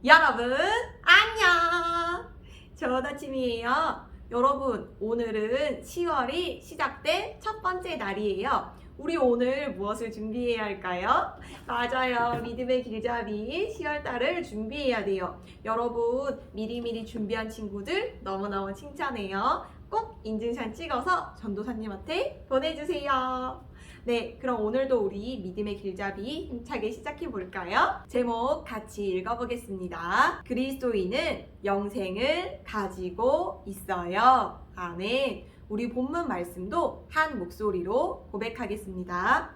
여러분 안녕. 좋은 아침이에요. 여러분 오늘은 10월이 시작된 첫 번째 날이에요. 우리 오늘 무엇을 준비해야 할까요? 맞아요. 믿음의 길잡이 10월달을 준비해야 돼요. 여러분 미리미리 준비한 친구들 너무너무 칭찬해요. 꼭 인증샷 찍어서 전도사님한테 보내주세요. 네, 그럼 오늘도 우리 믿음의 길잡이 힘차게 시작해 볼까요? 제목 같이 읽어보겠습니다. 그리스도인은 영생을 가지고 있어요. 아멘. 우리 본문 말씀도 한 목소리로 고백하겠습니다.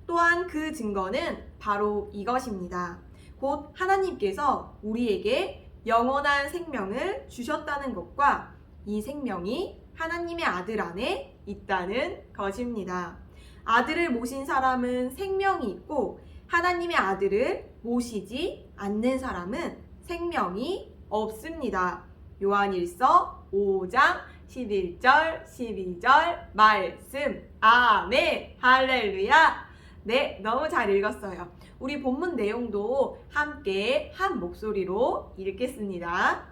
또한 그 증거는 바로 이것입니다. 곧 하나님께서 우리에게 영원한 생명을 주셨다는 것과 이 생명이 하나님의 아들 안에 있다는 것입니다. 아들을 모신 사람은 생명이 있고 하나님의 아들을 모시지 않는 사람은 생명이 없습니다. 요한일서 5장 11절 12절 말씀. 아멘. 할렐루야. 네, 너무 잘 읽었어요. 우리 본문 내용도 함께 한 목소리로 읽겠습니다.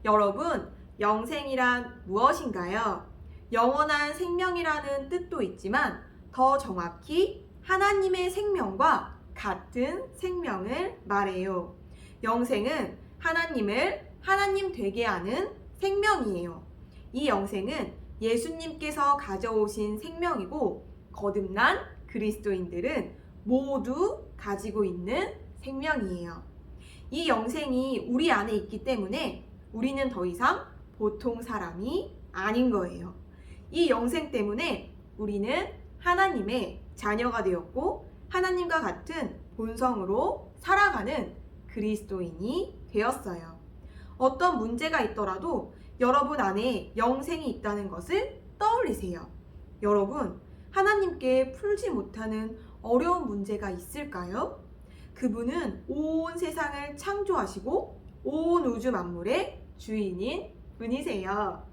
여러분, 영생이란 무엇인가요? 영원한 생명이라는 뜻도 있지만 더 정확히 하나님의 생명과 같은 생명을 말해요. 영생은 하나님을 하나님 되게 하는 생명이에요. 이 영생은 예수님께서 가져오신 생명이고 거듭난 그리스도인들은 모두 가지고 있는 생명이에요. 이 영생이 우리 안에 있기 때문에 우리는 더 이상 보통 사람이 아닌 거예요. 이 영생 때문에 우리는 하나님의 자녀가 되었고 하나님과 같은 본성으로 살아가는 그리스도인이 되었어요. 어떤 문제가 있더라도 여러분 안에 영생이 있다는 것을 떠올리세요. 여러분, 하나님께 풀지 못하는 어려운 문제가 있을까요? 그분은 온 세상을 창조하시고 온 우주 만물의 주인인 분이세요.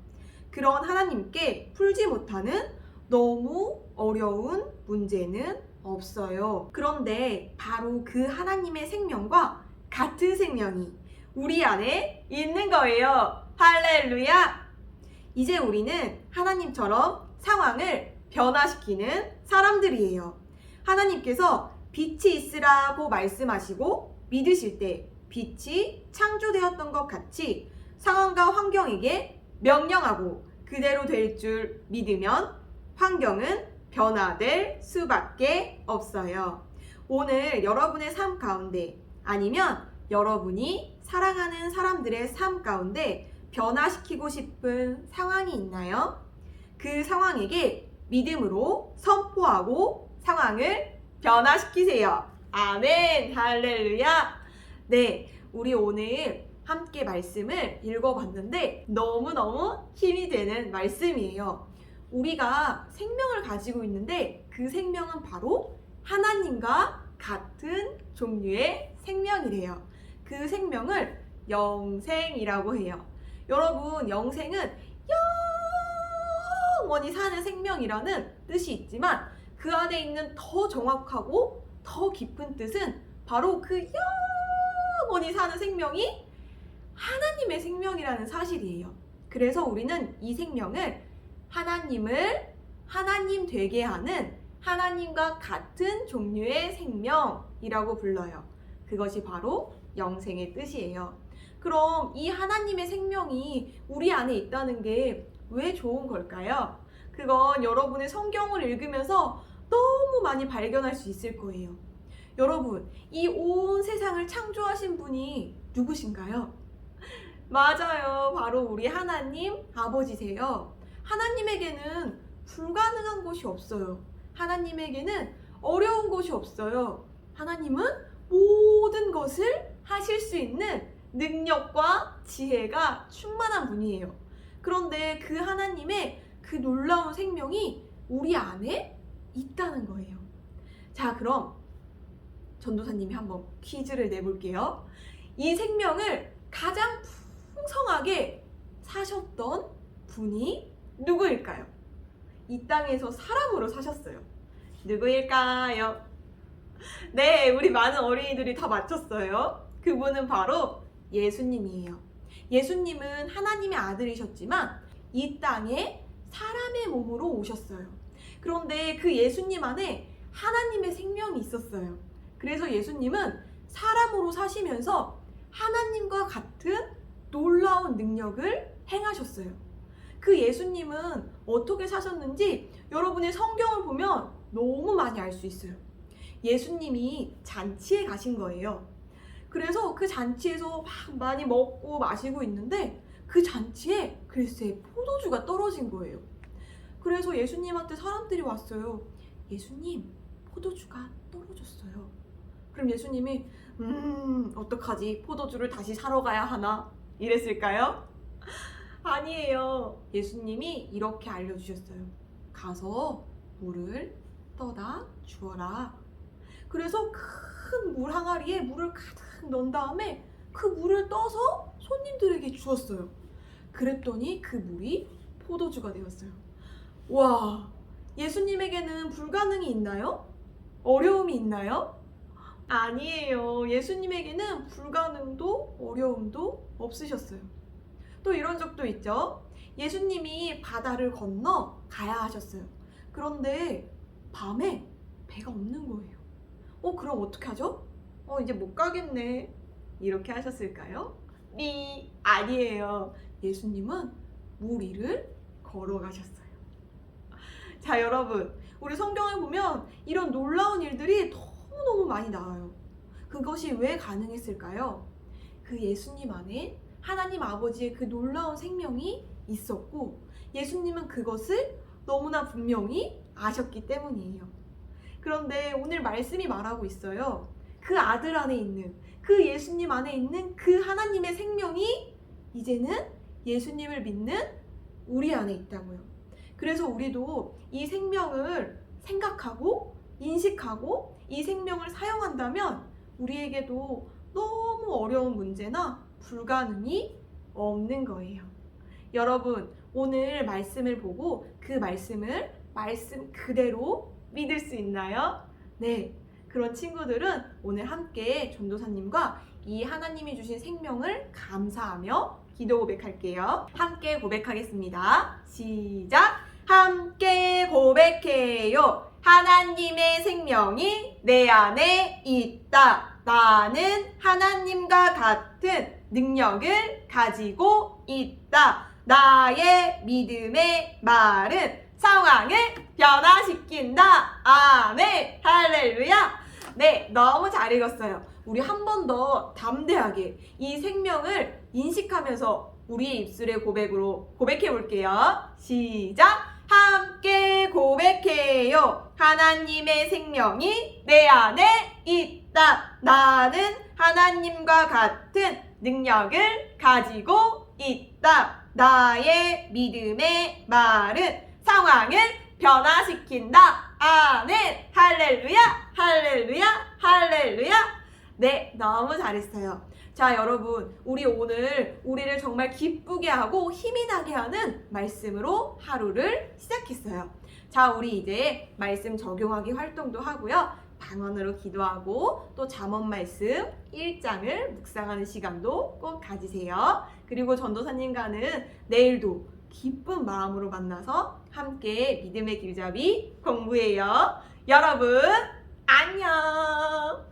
그런 하나님께 풀지 못하는 너무 어려운 문제는 없어요. 그런데 바로 그 하나님의 생명과 같은 생명이 우리 안에 있는 거예요. 할렐루야! 이제 우리는 하나님처럼 상황을 변화시키는 사람들이에요. 하나님께서 빛이 있으라고 말씀하시고 믿으실 때 빛이 창조되었던 것 같이 상황과 환경에게 명령하고 그대로 될 줄 믿으면 환경은 변화될 수밖에 없어요. 오늘 여러분의 삶 가운데 아니면 여러분이 사랑하는 사람들의 삶 가운데 변화시키고 싶은 상황이 있나요? 그 상황에게 믿음으로 선포하고 상황을 변화시키세요. 아멘. 할렐루야. 네, 우리 오늘 함께 말씀을 읽어봤는데 너무너무 힘이 되는 말씀이에요. 우리가 생명을 가지고 있는데 그 생명은 바로 하나님과 같은 종류의 생명이래요. 그 생명을 영생이라고 해요. 여러분, 영생은 영원히 사는 생명이라는 뜻이 있지만 그 안에 있는 더 정확하고 더 깊은 뜻은 바로 그 영원히 사는 생명이 하나님의 생명이라는 사실이에요. 그래서 우리는 이 생명을 하나님을 하나님 되게 하는 하나님과 같은 종류의 생명이라고 불러요. 그것이 바로 영생의 뜻이에요. 그럼 이 하나님의 생명이 우리 안에 있다는 게 왜 좋은 걸까요? 그건 여러분의 성경을 읽으면서 너무 많이 발견할 수 있을 거예요. 여러분, 이 온 세상을 창조하신 분이 누구신가요? 맞아요. 바로 우리 하나님 아버지세요. 하나님에게는 불가능한 것이 없어요. 하나님에게는 어려운 것이 없어요. 하나님은 모든 것을 하실 수 있는 능력과 지혜가 충만한 분이에요. 그런데 그 하나님의 그 놀라운 생명이 우리 안에 있다는 거예요. 자, 그럼 전도사님이 한번 퀴즈를 내볼게요. 이 생명을 가장 풍성하게 사셨던 분이 누구일까요? 이 땅에서 사람으로 사셨어요. 누구일까요? 네, 우리 많은 어린이들이 다 맞췄어요. 그분은 바로 예수님이에요. 예수님은 하나님의 아들이셨지만 이 땅에 사람의 몸으로 오셨어요. 그런데 그 예수님 안에 하나님의 생명이 있었어요. 그래서 예수님은 사람으로 사시면서 하나님과 같은 놀라운 능력을 행하셨어요. 그 예수님은 어떻게 사셨는지 여러분이 성경을 보면 너무 많이 알 수 있어요. 예수님이 잔치에 가신 거예요. 그래서 그 잔치에서 막 많이 먹고 마시고 있는데 그 잔치에 글쎄 포도주가 떨어진 거예요. 그래서 예수님한테 사람들이 왔어요. 예수님, 포도주가 떨어졌어요. 그럼 예수님이 어떡하지? 포도주를 다시 사러 가야 하나? 이랬을까요? 아니에요. 예수님이 이렇게 알려주셨어요. 가서 물을 떠다 주어라. 그래서 큰 물 항아리에 물을 가득 넣은 다음에 그 물을 떠서 손님들에게 주었어요. 그랬더니 그 물이 포도주가 되었어요. 와, 예수님에게는 불가능이 있나요? 어려움이 있나요? 아니에요. 예수님에게는 불가능도 어려움도 없으셨어요. 또 이런 적도 있죠. 예수님이 바다를 건너 가야 하셨어요. 그런데 밤에 배가 없는 거예요. 그럼 어떻게 하죠? 이제 못 가겠네. 이렇게 하셨을까요? 아니에요. 예수님은 물 위를 걸어가셨어요. 자, 여러분, 우리 성경을 보면 이런 놀라운 일들이 너무너무 많이 나와요. 그것이 왜 가능했을까요? 그 예수님 안에 하나님 아버지의 그 놀라운 생명이 있었고 예수님은 그것을 너무나 분명히 아셨기 때문이에요. 그런데 오늘 말씀이 말하고 있어요. 그 아들 안에 있는, 그 예수님 안에 있는 그 하나님의 생명이 이제는 예수님을 믿는 우리 안에 있다고요. 그래서 우리도 이 생명을 생각하고 인식하고 이 생명을 사용한다면 우리에게도 너무 어려운 문제나 불가능이 없는 거예요. 여러분, 오늘 말씀을 보고 그 말씀을 말씀 그대로 믿을 수 있나요? 네. 그런 친구들은 오늘 함께 전도사님과 이 하나님이 주신 생명을 감사하며 기도 고백할게요. 함께 고백하겠습니다. 시작! 함께 고백해요. 하나님의 생명이 내 안에 있다. 나는 하나님과 같은 능력을 가지고 있다. 나의 믿음의 말은 상황을 변화시킨다. 아멘. 할렐루야. 네, 너무 잘 읽었어요. 우리 한 번 더 담대하게 이 생명을 인식하면서 우리의 입술의 고백으로 고백해 볼게요. 시작. 함께 고백해요. 하나님의 생명이 내 안에 있다. 나는 하나님과 같은 능력을 가지고 있다. 나의 믿음의 말은 상황을 변화시킨다. 아멘. 할렐루야. 할렐루야. 할렐루야. 네, 너무 잘했어요. 자, 여러분, 우리 오늘 우리를 정말 기쁘게 하고 힘이 나게 하는 말씀으로 하루를 시작했어요. 자, 우리 이제 말씀 적용하기 활동도 하고요. 방언으로 기도하고 또 잠언 말씀 1장을 묵상하는 시간도 꼭 가지세요. 그리고 전도사님과는 내일도 기쁜 마음으로 만나서 함께 믿음의 길잡이 공부해요. 여러분, 안녕!